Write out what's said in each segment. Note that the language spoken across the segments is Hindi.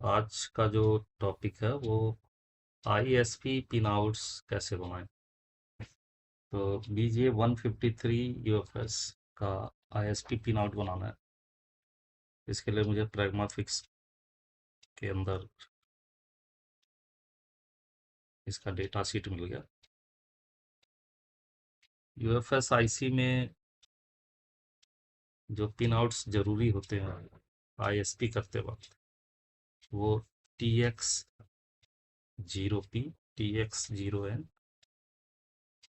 आज का जो टॉपिक है वो आईएसपी पिनआउट्स कैसे बनाएं। तो बीजे 153 यूएफएस का आईएसपी पिनआउट बनाना है। इसके लिए मुझे प्रैग्माफिक्स के अंदर इसका डेटा शीट मिल गया। यूएफएस आईसी में जो पिनआउट्स जरूरी होते हैं आईएसपी करते वक्त, वो TX0P, TX0N,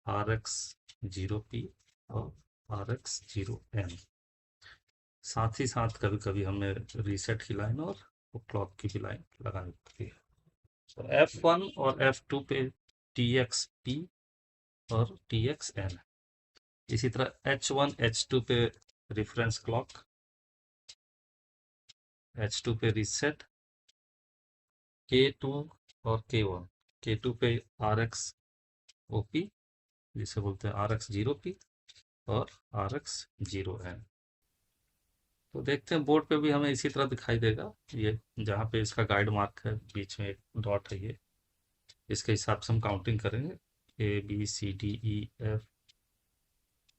RX0P और RX0N। साथ ही साथ कभी कभी हमें रीसेट की लाइन और क्लॉक की भी लाइन लगानी पड़ती है। तो F1 और F2 पे TXP और TXN। इसी तरह H1 H2 पे रेफरेंस क्लॉक, H2 पे रीसेट, K2 और K1। K2 पे RX OP, जिसे बोलते हैं RX0P और RX0N। तो देखते हैं बोर्ड पे भी हमें इसी तरह दिखाई देगा। ये जहाँ पे इसका गाइड मार्क है, बीच में एक डॉट है, ये इसके हिसाब से हम काउंटिंग करेंगे। ABCDEF।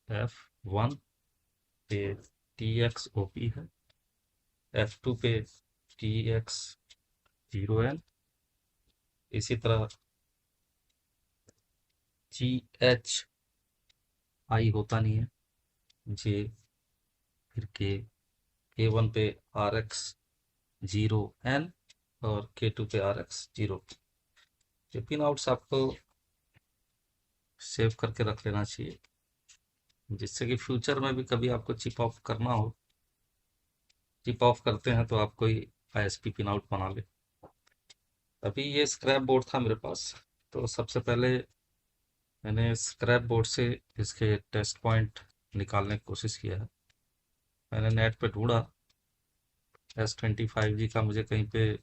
F1 पे TXOP है, F2 पे TX0N, इसी तरह GHI होता नहीं है, J, फिर K1 पे RX0N और K2 पे RX0। ये पिन आउट्स आपको सेव करके रख लेना चाहिए, जिससे कि फ्यूचर में भी कभी आपको चिप ऑफ करना हो, चिप ऑफ करते हैं तो आप कोई आईएसपी पिन आउट बना ले। अभी ये स्क्रैप बोर्ड था मेरे पास, तो सबसे पहले मैंने स्क्रैप बोर्ड से इसके टेस्ट पॉइंट निकालने की कोशिश किया है। मैंने नेट पे ढूंढा, S25G का मुझे कहीं पे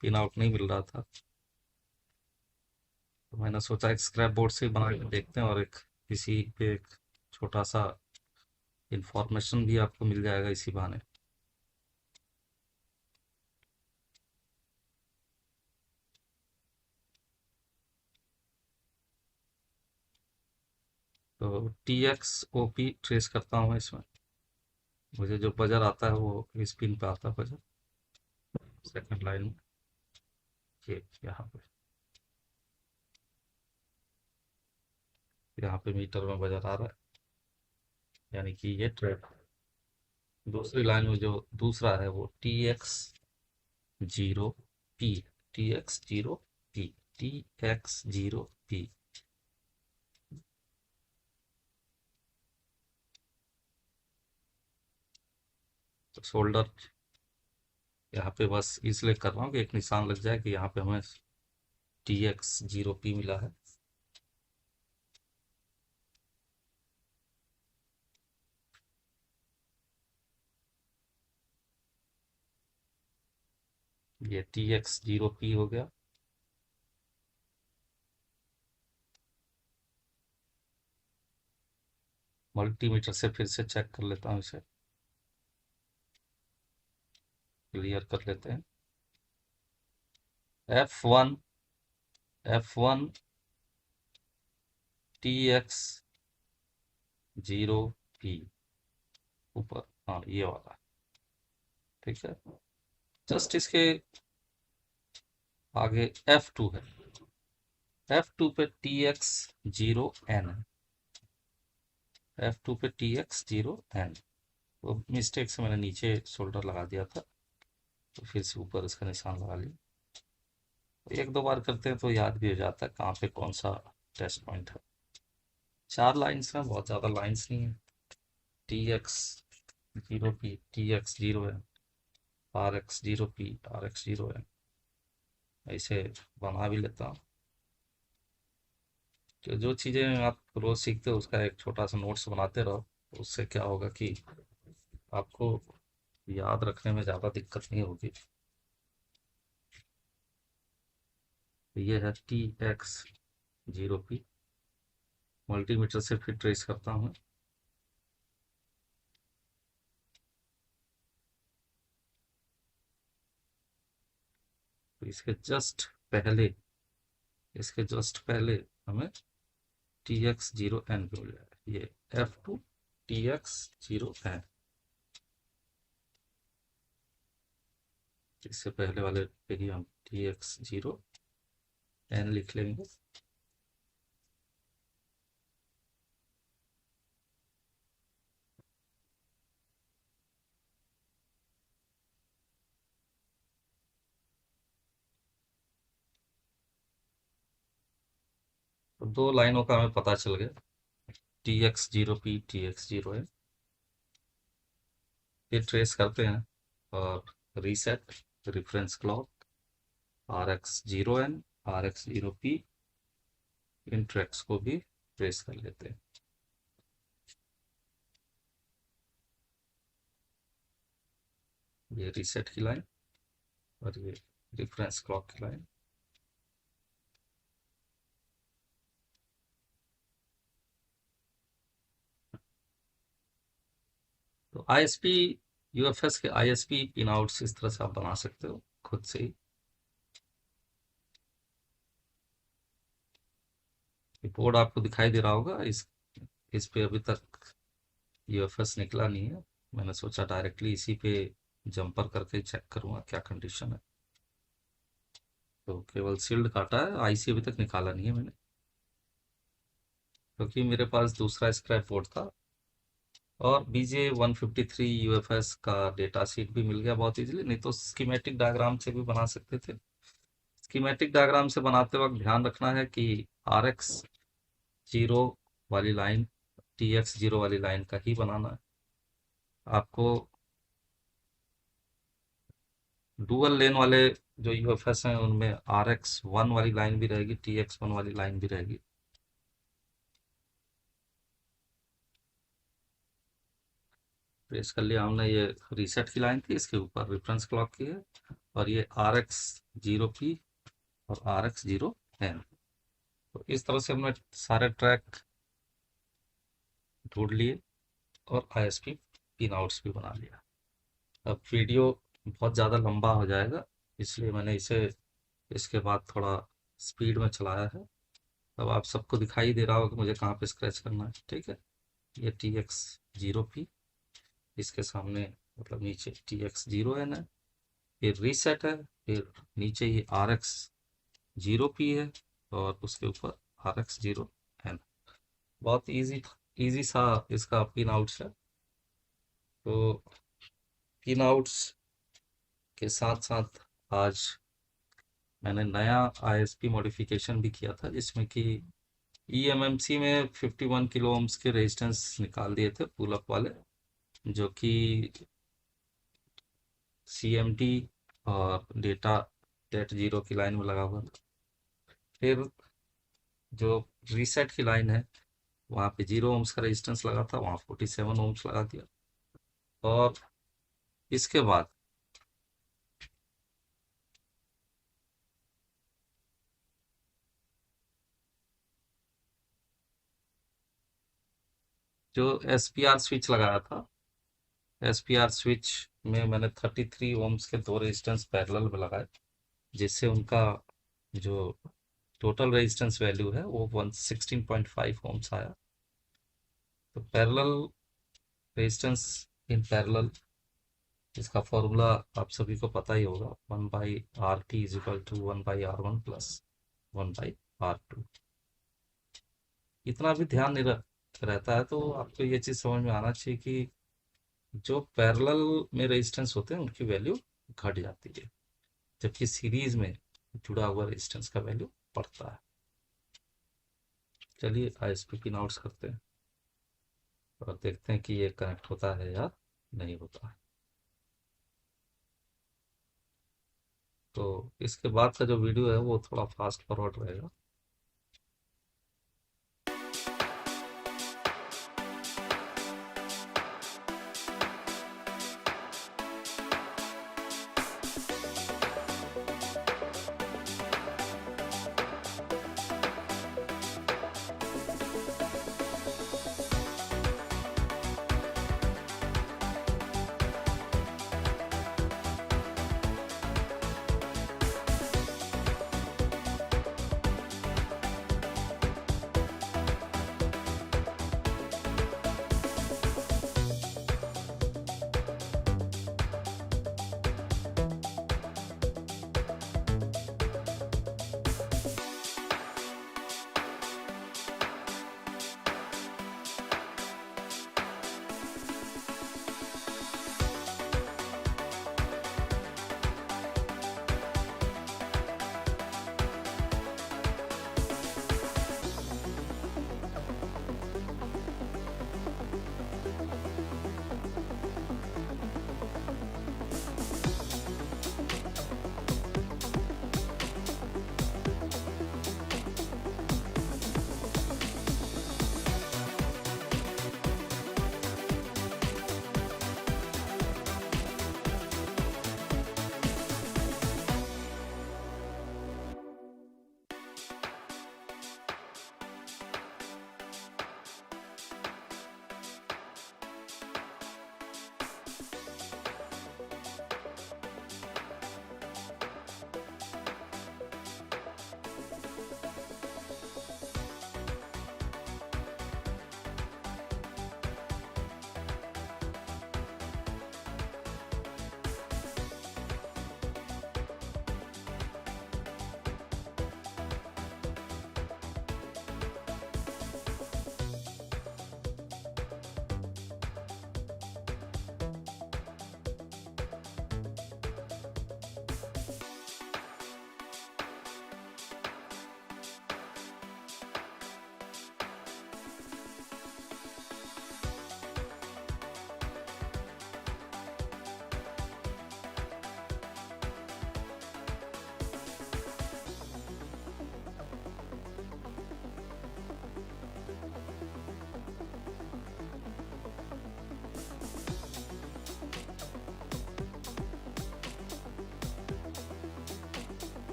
पिन आउट नहीं मिल रहा था। तो मैंने सोचा एक स्क्रैप बोर्ड से ही बना के देखते हैं, और एक किसी पे एक छोटा सा इंफॉर्मेशन भी आपको मिल जाएगा इसी बहाने। तो TXOP ट्रेस करता हूँ इसमें। मुझे जो बजर आता है वो इस पिन पे आता है बजर, सेकंड लाइन में, ये यहाँ पे, यहाँ पे मीटर में बजर आ रहा है, यानी कि ये ट्रेड। दूसरी लाइन में जो दूसरा है वो TX0P, TX0P, TX0P। तो शोल्डर यहाँ पे बस इसलिए कर रहा हूँ कि एक निशान लग जाए कि यहाँ पे हमें TX0P मिला है। ये TX0P हो गया। मल्टीमीटर से फिर से चेक कर लेता हूँ, इसे क्लियर कर लेते हैं। F1, F1 TX0P, ऊपर, हाँ ये वाला, ठीक है। जस्ट इसके आगे F2 है, F2 पे TX0N है, F2 पे TX0N। वो मिस्टेक से मैंने नीचे शोल्डर लगा दिया था, तो फिर से ऊपर इसका निशान लगा लिया। एक दो बार करते हैं तो याद भी हो जाता है कहाँ पे कौन सा टेस्ट पॉइंट है। 4 लाइन्स में, बहुत ज़्यादा लाइन्स नहीं है। TX0P, TX0N, RX0P, RX0N, ऐसे बना भी लेता हूँ। कि जो चीज़ें आप रोज़ सीखते हो उसका एक छोटा सा नोट्स बनाते रहो, तो उससे क्या होगा कि आपको याद रखने में ज़्यादा दिक्कत नहीं होगी। तो ये है TX0P। मल्टीमीटर से फिर ट्रेस करता हूँ। इसके जस्ट पहले इसके जस्ट पहले हमें TX0N भी मिल जाएगा। ये F2 TX0N, इससे पहले वाले पे ही हम TX0N लिख लेंगे। तो दो लाइनों का हमें पता चल गया, TX0P TX0N। ये ट्रेस करते हैं और reset reference clock RX0N RX0P, इन ट्रैक्स को भी ट्रेस कर लेते हैं। ये रीसेट की लाइन और ये रेफरेंस क्लॉक की लाइन। तो ISP UFS के ISP पिन आउट्स इस तरह से आप बना सकते हो खुद से ही। बोर्ड आपको दिखाई दे रहा होगा, इस पे अभी तक UFS निकला नहीं है। मैंने सोचा डायरेक्टली इसी पे जंपर करके चेक करूंगा क्या कंडीशन है। तो केवल सील्ड काटा है, IC अभी तक निकाला नहीं है मैंने, क्योंकि मेरे पास दूसरा स्क्रैप बोर्ड था और BJ153 UFS का डेटा शीट भी मिल गया बहुत इजीली। नहीं तो स्कीमेटिक डायग्राम से भी बना सकते थे। स्कीमेटिक डायग्राम से बनाते वक्त ध्यान रखना है कि RX0 वाली लाइन TX0 वाली लाइन का ही बनाना है आपको। डुअल लेन वाले जो UFS हैं उनमें RX1 वाली लाइन भी रहेगी, TX1 वाली लाइन भी रहेगी। प्रेस कर लिया हमने। ये रीसेट की लाइन थी, इसके ऊपर रेफरेंस क्लॉक की है, और ये RX0P और RX0N। तो इस तरह से हमने सारे ट्रैक ढूंढ लिए और ISP पिन आउट्स भी बना लिया। अब वीडियो बहुत ज़्यादा लंबा हो जाएगा, इसलिए मैंने इसे इसके बाद थोड़ा स्पीड में चलाया है। अब आप सबको दिखाई दे रहा होगा कि मुझे कहाँ पे स्क्रैच करना है। ठीक है, ये TX0P, इसके सामने मतलब नीचे TX0N है, फिर रीसेट है, फिर नीचे ये RX0P है और उसके ऊपर RX0N। बहुत इजी सा इसका पिन आउट्स है। तो पिन आउट्स के साथ साथ आज मैंने नया ISP मॉडिफिकेशन भी किया था, जिसमें कि eMMC में 51 किलो ओम्स के रेजिस्टेंस निकाल दिए थे पुल अप वाले, जो कि CMT और डेटा डेट जीरो की लाइन में लगा हुआ था। फिर जो रीसेट की लाइन है वहाँ पे 0 ओम्स का रेजिस्टेंस लगा था, वहाँ 47 ओम्स लगा दिया। और इसके बाद जो SPR स्विच लगाया था, SPR स्विच में मैंने 33 ओम्स के दो रेजिस्टेंस पैरेलल में लगाए, जिससे उनका जो टोटल रेजिस्टेंस वैल्यू है वो 116.5 ओम्स आया। तो पैरेलल रेजिस्टेंस इन पैरेलल, इसका फॉर्मूला आप सभी को पता ही होगा, 1/RT is equal to 1/R1 plus 1/R2। इतना भी ध्यान नहीं रहता है, तो आपको ये चीज़ समझ में आना चाहिए कि जो पैरेलल में रेजिस्टेंस होते हैं उनकी वैल्यू घट जाती है, जबकि सीरीज में जुड़ा हुआ रेजिस्टेंस का वैल्यू बढ़ता है। चलिए ISP पिन आउट्स करते हैं और देखते हैं कि ये कनेक्ट होता है या नहीं होता है। तो इसके बाद का जो वीडियो है वो थोड़ा फास्ट फॉरवर्ड रहेगा।